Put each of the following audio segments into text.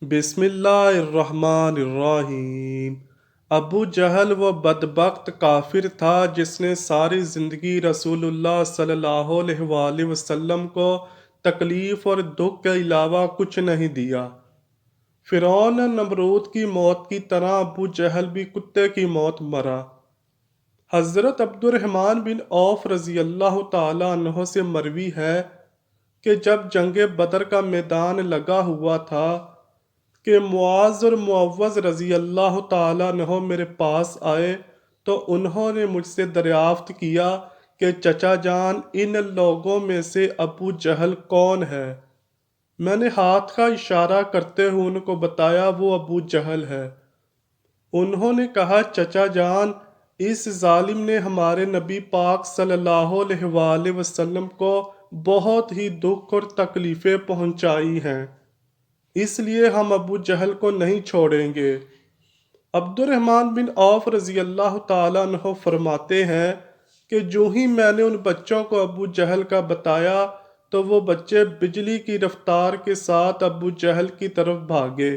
بسم اللہ الرحمن الرحیم۔ ابو جہل وہ بدبخت کافر تھا جس نے ساری زندگی رسول اللہ صلی اللہ علیہ وآلہ وسلم کو تکلیف اور دکھ کے علاوہ کچھ نہیں دیا۔ فرعون نمرود کی موت کی طرح ابو جہل بھی کتے کی موت مرا۔ حضرت عبد الرحمن بن عوف رضی اللہ تعالی عنہ سے مروی ہے کہ جب جنگ بدر کا میدان لگا ہوا تھا کہ معاذ اور معوذ رضی اللہ تعالیٰ عنہ میرے پاس آئے تو انہوں نے مجھ سے دریافت کیا کہ چچا جان ان لوگوں میں سے ابو جہل کون ہے؟ میں نے ہاتھ کا اشارہ کرتے ہوئے ان کو بتایا وہ ابو جہل ہے۔ انہوں نے کہا چچا جان اس ظالم نے ہمارے نبی پاک صلی اللہ علیہ وآلہ وسلم کو بہت ہی دکھ اور تکلیفیں پہنچائی ہیں، اس لیے ہم ابو جہل کو نہیں چھوڑیں گے۔ عبد الرحمن بن عوف رضی اللہ تعالیٰ عنہ فرماتے ہیں کہ جو ہی میں نے ان بچوں کو ابو جہل کا بتایا تو وہ بچے بجلی کی رفتار کے ساتھ ابو جہل کی طرف بھاگے۔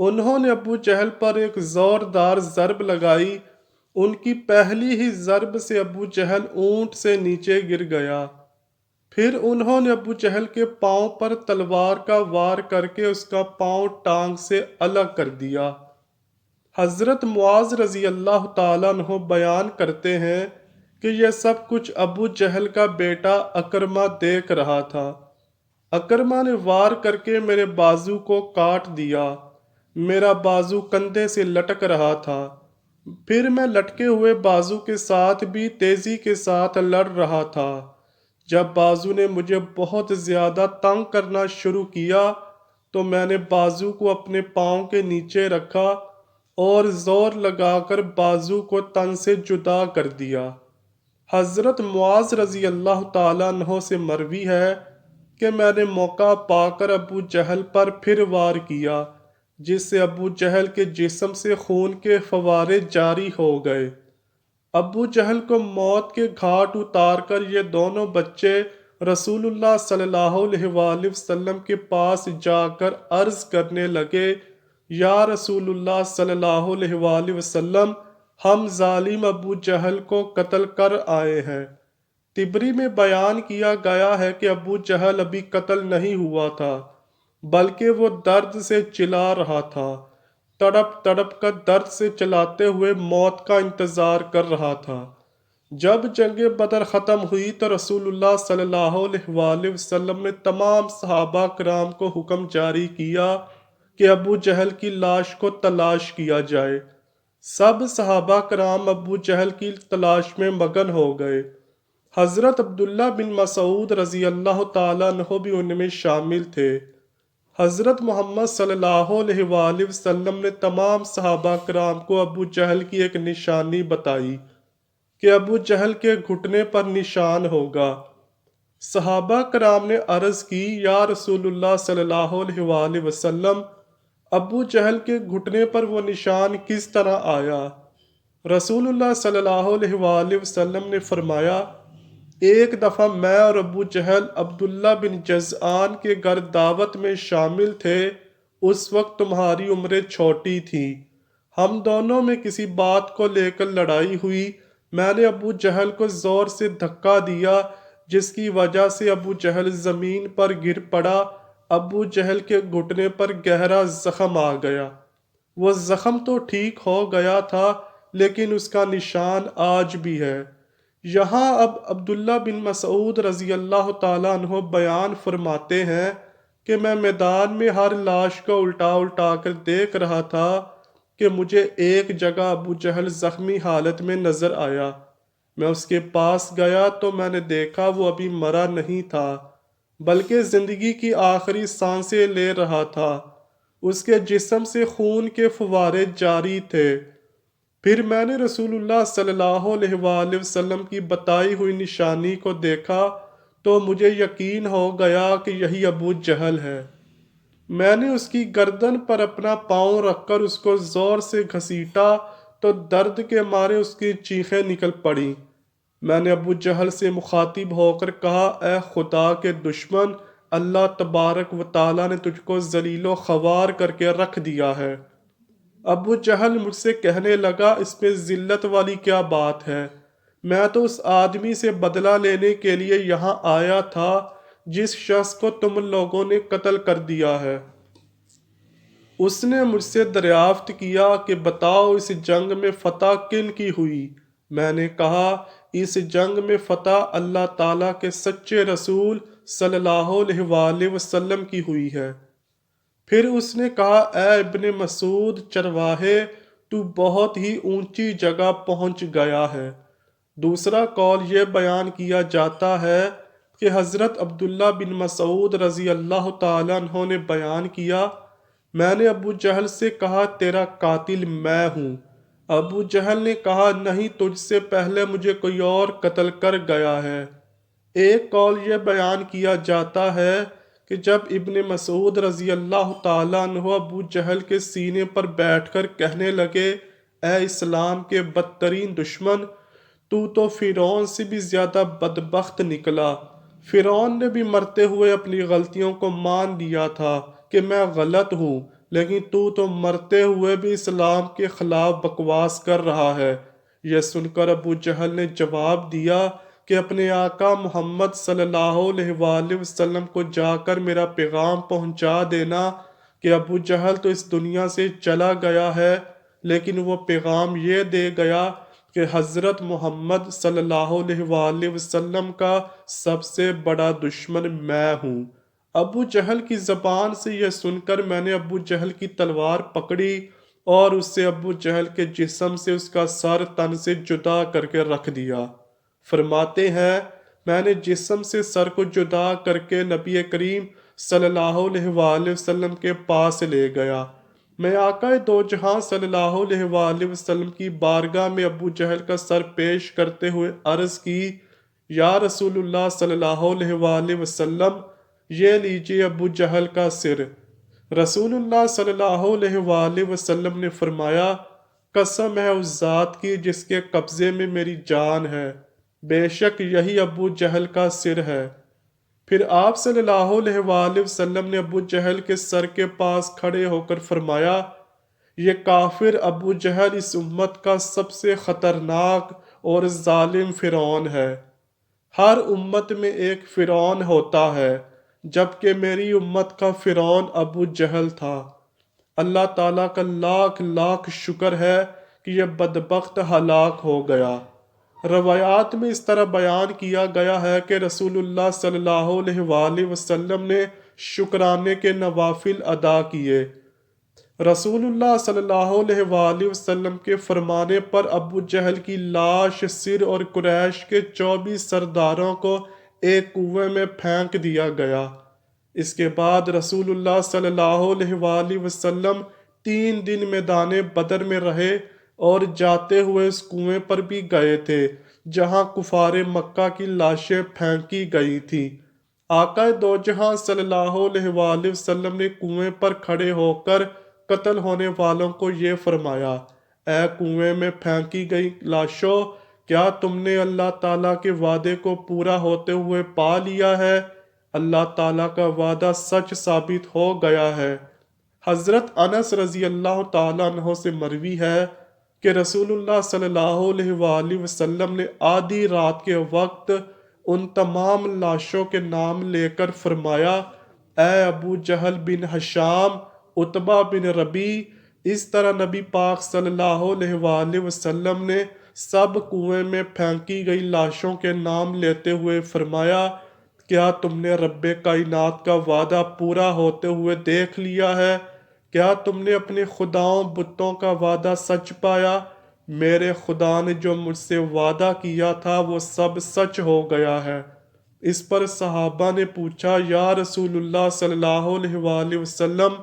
انہوں نے ابو جہل پر ایک زوردار ضرب لگائی۔ ان کی پہلی ہی ضرب سے ابو جہل اونٹ سے نیچے گر گیا۔ پھر انہوں نے ابو جہل کے پاؤں پر تلوار کا وار کر کے اس کا پاؤں ٹانگ سے الگ کر دیا۔ حضرت معاذ رضی اللہ تعالیٰ عنہ بیان کرتے ہیں کہ یہ سب کچھ ابو جہل کا بیٹا اکرمہ دیکھ رہا تھا۔ اکرمہ نے وار کر کے میرے بازو کو کاٹ دیا۔ میرا بازو کندھے سے لٹک رہا تھا۔ پھر میں لٹکے ہوئے بازو کے ساتھ بھی تیزی کے ساتھ لڑ رہا تھا۔ جب بازو نے مجھے بہت زیادہ تنگ کرنا شروع کیا تو میں نے بازو کو اپنے پاؤں کے نیچے رکھا اور زور لگا کر بازو کو تن سے جدا کر دیا۔ حضرت معاذ رضی اللہ تعالیٰ عنہ سے مروی ہے کہ میں نے موقع پا کر ابو جہل پر پھر وار کیا جس سے ابو جہل کے جسم سے خون کے فوارے جاری ہو گئے۔ ابو جہل کو موت کے گھاٹ اتار کر یہ دونوں بچے رسول اللہ صلی اللہ علیہ وآلہ وسلم کے پاس جا کر عرض کرنے لگے یا رسول اللہ صلی اللہ علیہ وآلہ وسلم، ہم ظالم ابو جہل کو قتل کر آئے ہیں۔ طبری میں بیان کیا گیا ہے کہ ابو جہل ابھی قتل نہیں ہوا تھا بلکہ وہ درد سے چلا رہا تھا، تڑپ تڑپ کر درد سے چلاتے ہوئے موت کا انتظار کر رہا تھا۔ جب جنگ بدر ختم ہوئی تو رسول اللہ صلی اللہ علیہ وآلہ وسلم نے تمام صحابہ کرام کو حکم جاری کیا کہ ابو جہل کی لاش کو تلاش کیا جائے۔ سب صحابہ کرام ابو جہل کی تلاش میں مگن ہو گئے۔ حضرت عبداللہ بن مسعود رضی اللہ تعالیٰ عنہ بھی ان میں شامل تھے۔ حضرت محمد صلی اللہ علیہ وآلہ وسلم نے تمام صحابہ کرام کو ابو جہل کی ایک نشانی بتائی کہ ابو جہل کے گھٹنے پر نشان ہوگا۔ صحابہ کرام نے عرض کی یا رسول اللہ صلی اللہ علیہ وآلہ وسلم، ابو جہل کے گھٹنے پر وہ نشان کس طرح آیا؟ رسول اللہ صلی اللہ علیہ وآلہ وسلم نے فرمایا ایک دفعہ میں اور ابو جہل عبداللہ بن جزعان کے گھر دعوت میں شامل تھے۔ اس وقت تمہاری عمریں چھوٹی تھیں۔ ہم دونوں میں کسی بات کو لے کر لڑائی ہوئی۔ میں نے ابو جہل کو زور سے دھکا دیا جس کی وجہ سے ابو جہل زمین پر گر پڑا۔ ابو جہل کے گھٹنے پر گہرا زخم آ گیا۔ وہ زخم تو ٹھیک ہو گیا تھا لیکن اس کا نشان آج بھی ہے۔ یہاں اب عبداللہ بن مسعود رضی اللہ تعالیٰ عنہ بیان فرماتے ہیں کہ میں میدان میں ہر لاش کو الٹا الٹا کر دیکھ رہا تھا کہ مجھے ایک جگہ ابو جہل زخمی حالت میں نظر آیا۔ میں اس کے پاس گیا تو میں نے دیکھا وہ ابھی مرا نہیں تھا بلکہ زندگی کی آخری سانسیں لے رہا تھا۔ اس کے جسم سے خون کے فوارے جاری تھے۔ پھر میں نے رسول اللہ صلی اللہ علیہ وآلہ وسلم کی بتائی ہوئی نشانی کو دیکھا تو مجھے یقین ہو گیا کہ یہی ابو جہل ہے۔ میں نے اس کی گردن پر اپنا پاؤں رکھ کر اس کو زور سے گھسیٹا تو درد کے مارے اس کی چیخیں نکل پڑیں۔ میں نے ابو جہل سے مخاطب ہو کر کہا اے خدا کے دشمن، اللہ تبارک و تعالیٰ نے تجھ کو ذلیل و خوار کر کے رکھ دیا ہے۔ ابو جہل مجھ سے کہنے لگا اس میں ذلت والی کیا بات ہے؟ میں تو اس آدمی سے بدلہ لینے کے لیے یہاں آیا تھا جس شخص کو تم لوگوں نے قتل کر دیا ہے۔ اس نے مجھ سے دریافت کیا کہ بتاؤ اس جنگ میں فتح کن کی ہوئی؟ میں نے کہا اس جنگ میں فتح اللہ تعالیٰ کے سچے رسول صلی اللہ علیہ وآلہ وسلم کی ہوئی ہے۔ پھر اس نے کہا اے ابن مسعود چرواہے، تو بہت ہی اونچی جگہ پہنچ گیا ہے۔ دوسرا قول یہ بیان کیا جاتا ہے کہ حضرت عبداللہ بن مسعود رضی اللہ تعالیٰ عنہ نے بیان کیا، میں نے ابو جہل سے کہا تیرا قاتل میں ہوں۔ ابو جہل نے کہا نہیں، تجھ سے پہلے مجھے کوئی اور قتل کر گیا ہے۔ ایک قول یہ بیان کیا جاتا ہے کہ جب ابن مسعود رضی اللہ تعالیٰ عنہ ابو جہل کے سینے پر بیٹھ کر کہنے لگے اے اسلام کے بدترین دشمن، تو فرعون سے بھی زیادہ بدبخت نکلا۔ فرعون نے بھی مرتے ہوئے اپنی غلطیوں کو مان لیا تھا کہ میں غلط ہوں، لیکن تو مرتے ہوئے بھی اسلام کے خلاف بکواس کر رہا ہے۔ یہ سن کر ابو جہل نے جواب دیا کہ اپنے آقا محمد صلی اللہ علیہ وآلہ وسلم کو جا کر میرا پیغام پہنچا دینا کہ ابو جہل تو اس دنیا سے چلا گیا ہے، لیکن وہ پیغام یہ دے گیا کہ حضرت محمد صلی اللہ علیہ وآلہ وسلم کا سب سے بڑا دشمن میں ہوں۔ ابو جہل کی زبان سے یہ سن کر میں نے ابو جہل کی تلوار پکڑی اور اس سے ابو جہل کے جسم سے اس کا سر تن سے جدا کر کے رکھ دیا۔ فرماتے ہیں میں نے جسم سے سر کو جدا کر کے نبی کریم صلی اللہ علیہ وآلہ وسلم کے پاس لے گیا۔ میں آقا دو جہاں صلی اللہ علیہ وآلہ وسلم کی بارگاہ میں ابو جہل کا سر پیش کرتے ہوئے عرض کی یا رسول اللہ صلی اللہ علیہ وآلہ وسلم، یہ لیجئے ابو جہل کا سر۔ رسول اللہ صلی اللہ علیہ وآلہ وسلم نے فرمایا قسم ہے اس ذات کی جس کے قبضے میں میری جان ہے، بے شک یہی ابو جہل کا سر ہے۔ پھر آپ صلی اللہ علیہ وآلہ وسلم نے ابو جہل کے سر کے پاس کھڑے ہو کر فرمایا یہ کافر ابو جہل اس امت کا سب سے خطرناک اور ظالم فرعون ہے۔ ہر امت میں ایک فرعون ہوتا ہے، جبکہ میری امت کا فرعون ابو جہل تھا۔ اللہ تعالیٰ کا لاکھ لاکھ شکر ہے کہ یہ بدبخت ہلاک ہو گیا۔ روایات میں اس طرح بیان کیا گیا ہے کہ رسول اللہ صلی اللہ علیہ وآلہ وسلم نے شکرانے کے نوافل ادا کیے۔ رسول اللہ صلی اللہ علیہ وآلہ وسلم کے فرمانے پر ابو جہل کی لاش سر اور قریش کے 24 سرداروں کو ایک کنویں میں پھینک دیا گیا۔ اس کے بعد رسول اللہ صلی اللہ علیہ وآلہ وسلم 3 دن میدان بدر میں رہے اور جاتے ہوئے اس کنویں پر بھی گئے تھے جہاں کفار مکہ کی لاشیں پھینکی گئی تھیں۔ آقا دو جہاں صلی اللہ علیہ وآلہ وسلم نے کنویں پر کھڑے ہو کر قتل ہونے والوں کو یہ فرمایا اے کنویں میں پھینکی گئی لاشوں، کیا تم نے اللہ تعالیٰ کے وعدے کو پورا ہوتے ہوئے پا لیا ہے؟ اللہ تعالیٰ کا وعدہ سچ ثابت ہو گیا ہے۔ حضرت انس رضی اللہ تعالیٰ عنہ سے مروی ہے کہ رسول اللہ صلی اللہ علیہ وآلہ وسلم نے آدھی رات کے وقت ان تمام لاشوں کے نام لے کر فرمایا اے ابو جہل بن ہشام، عتبہ بن ربیع۔ اس طرح نبی پاک صلی اللہ علیہ وآلہ وسلم نے سب کنویں میں پھینکی گئی لاشوں کے نام لیتے ہوئے فرمایا کیا تم نے رب کائنات کا وعدہ پورا ہوتے ہوئے دیکھ لیا ہے؟ کیا تم نے اپنے خداؤں بتوں کا وعدہ سچ پایا؟ میرے خدا نے جو مجھ سے وعدہ کیا تھا وہ سب سچ ہو گیا ہے۔ اس پر صحابہ نے پوچھا یا رسول اللہ صلی اللہ علیہ وآلہ وسلم،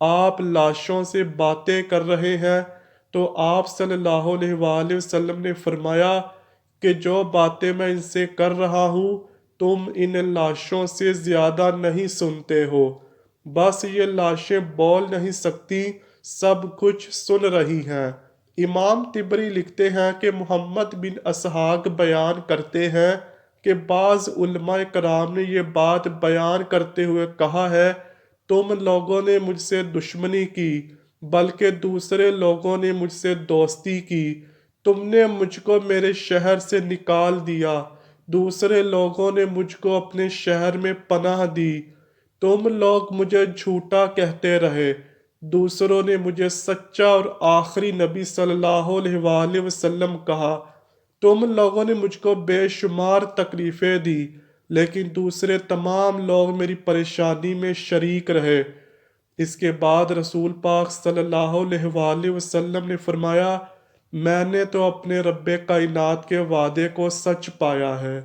آپ لاشوں سے باتیں کر رہے ہیں؟ تو آپ صلی اللہ علیہ وآلہ وسلم نے فرمایا کہ جو باتیں میں ان سے کر رہا ہوں تم ان لاشوں سے زیادہ نہیں سنتے ہو، بس یہ لاشیں بول نہیں سکتی، سب کچھ سن رہی ہیں۔ امام طبری لکھتے ہیں کہ محمد بن اسحاق بیان کرتے ہیں کہ بعض علماء کرام نے یہ بات بیان کرتے ہوئے کہا ہے تم لوگوں نے مجھ سے دشمنی کی بلکہ دوسرے لوگوں نے مجھ سے دوستی کی، تم نے مجھ کو میرے شہر سے نکال دیا، دوسرے لوگوں نے مجھ کو اپنے شہر میں پناہ دی، تم لوگ مجھے جھوٹا کہتے رہے، دوسروں نے مجھے سچا اور آخری نبی صلی اللہ علیہ وآلہ وسلم کہا، تم لوگوں نے مجھ کو بے شمار تکلیفیں دی، لیکن دوسرے تمام لوگ میری پریشانی میں شریک رہے۔ اس کے بعد رسول پاک صلی اللہ علیہ وآلہ وسلم نے فرمایا، میں نے تو اپنے رب کائنات کے وعدے کو سچ پایا ہے۔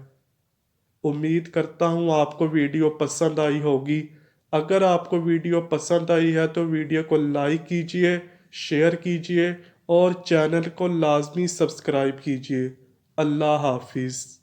امید کرتا ہوں آپ کو ویڈیو پسند آئی ہوگی۔ اگر آپ کو ویڈیو پسند آئی ہے تو ویڈیو کو لائک کیجئے، شیئر کیجئے اور چینل کو لازمی سبسکرائب کیجئے۔ اللہ حافظ۔